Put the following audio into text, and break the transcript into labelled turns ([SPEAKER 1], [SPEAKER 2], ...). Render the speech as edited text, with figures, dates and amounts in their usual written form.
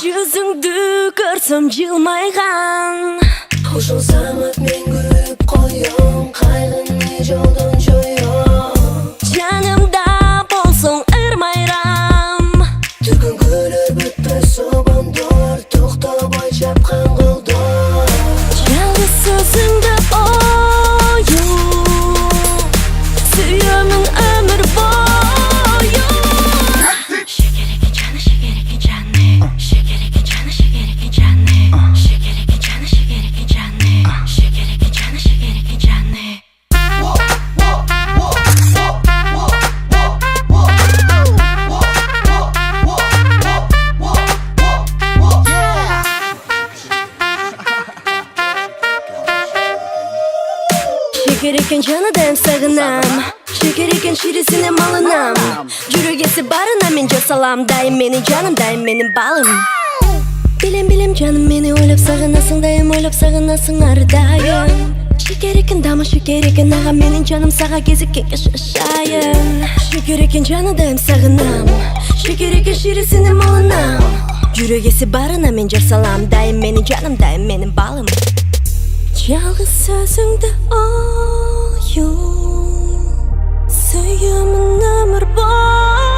[SPEAKER 1] Жүзіңді көрсем жылмайған
[SPEAKER 2] Ушул самат мен күлүп коём, кайгыны жолдон жоём.
[SPEAKER 1] Жанымда болсоң ырмайрам
[SPEAKER 2] Түргөн күлөр бүтпөс обондор, токтобой чапкан колдор.
[SPEAKER 1] Жалгыз сөзүңдү оюн сүйөмүң өмүр бою. Шекереке жаны, шекереке жаны, шекереке жаны, шекереке жаны, шекереке жаны, шекереке жаны, шекереке жаны, шекереке жаны. Şeker canıdan sağınam, şeker şirisine malınam. Жүрөгесі барына мен жасалам, дайым менің жаным, дайым менің балым. Білем жаным, мені ойлап сағынасың, дайым ойлап сағынасың ардайым. Шекер дамы, шекер аға, менің жаным саға кезіккенге шашайын. Шекер жаныдан сағынам, шекер ширисіне малынам. Жүрөгесі барына мен жасалам, дайым менің жаным, дайым менің балым. Жалғыз сөзіңді оюн сүйемін өмір бойы.